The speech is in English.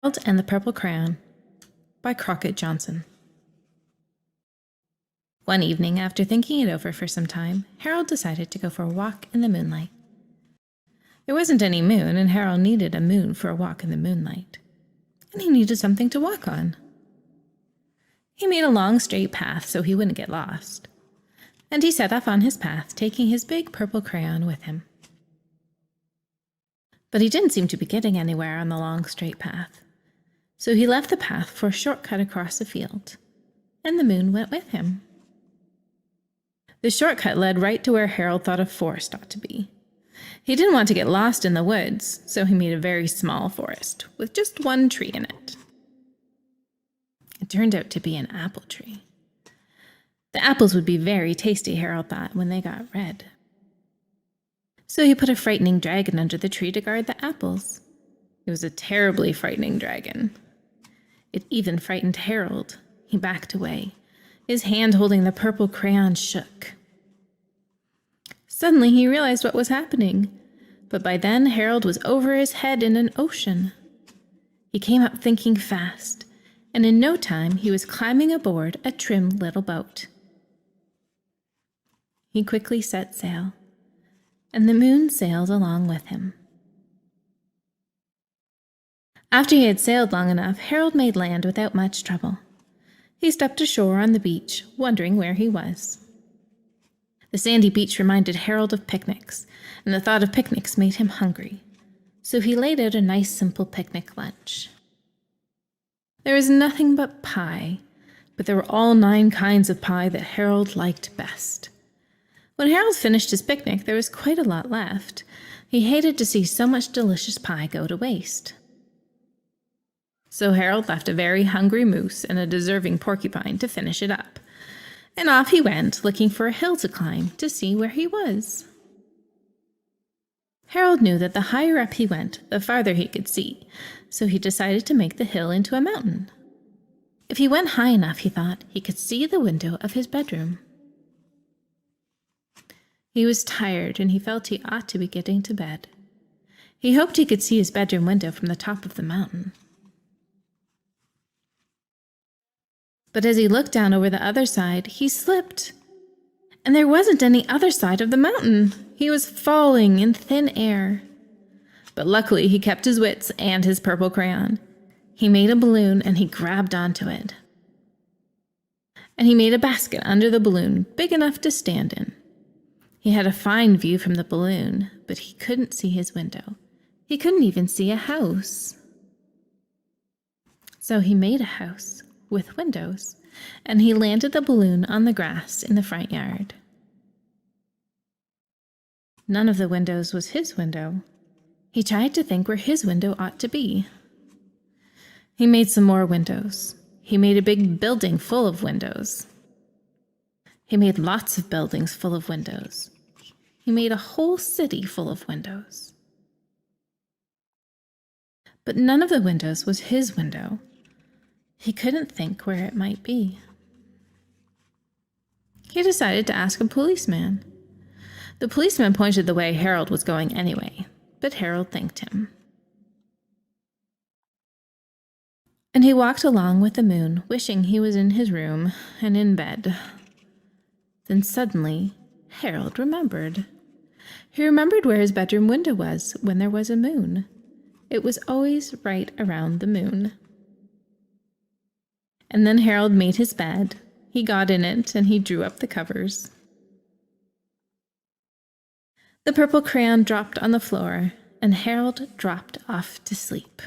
Harold and the Purple Crayon by Crockett Johnson. One evening, after thinking it over for some time, Harold decided to go for a walk in the moonlight. There wasn't any moon, and Harold needed a moon for a walk in the moonlight. And he needed something to walk on. He made a long straight path so he wouldn't get lost. And he set off on his path, taking his big purple crayon with him. But he didn't seem to be getting anywhere on the long straight path. So he left the path for a shortcut across the field, and the moon went with him. The shortcut led right to where Harold thought a forest ought to be. He didn't want to get lost in the woods, so he made a very small forest with just one tree in it. It turned out to be an apple tree. The apples would be very tasty, Harold thought, when they got red. So he put a frightening dragon under the tree to guard the apples. It was a terribly frightening dragon. It even frightened Harold. He backed away. His hand holding the purple crayon shook. Suddenly he realized what was happening, but by then Harold was over his head in an ocean. He came up thinking fast, and in no time he was climbing aboard a trim little boat. He quickly set sail, and the moon sailed along with him. After he had sailed long enough, Harold made land without much trouble. He stepped ashore on the beach, wondering where he was. The sandy beach reminded Harold of picnics, and the thought of picnics made him hungry. So he laid out a nice simple picnic lunch. There was nothing but pie, but there were all 9 kinds of pie that Harold liked best. When Harold finished his picnic, there was quite a lot left. He hated to see so much delicious pie go to waste. So Harold left a very hungry moose and a deserving porcupine to finish it up. And off he went, looking for a hill to climb to see where he was. Harold knew that the higher up he went, the farther he could see, so he decided to make the hill into a mountain. If he went high enough, he thought, he could see the window of his bedroom. He was tired, and he felt he ought to be getting to bed. He hoped he could see his bedroom window from the top of the mountain. But as he looked down over the other side, he slipped. And there wasn't any other side of the mountain. He was falling in thin air. But luckily, he kept his wits and his purple crayon. He made a balloon and he grabbed onto it. And he made a basket under the balloon, big enough to stand in. He had a fine view from the balloon, but he couldn't see his window. He couldn't even see a house. So he made a house with windows, and he landed the balloon on the grass in the front yard. None of the windows was his window. He tried to think where his window ought to be. He made some more windows. He made a big building full of windows. He made lots of buildings full of windows. He made a whole city full of windows. But none of the windows was his window. He couldn't think where it might be. He decided to ask a policeman. The policeman pointed the way Harold was going anyway, but Harold thanked him. And he walked along with the moon, wishing he was in his room and in bed. Then suddenly, Harold remembered. He remembered where his bedroom window was when there was a moon. It was always right around the moon. And then Harold made his bed. He got in it, and he drew up the covers. The purple crayon dropped on the floor, and Harold dropped off to sleep.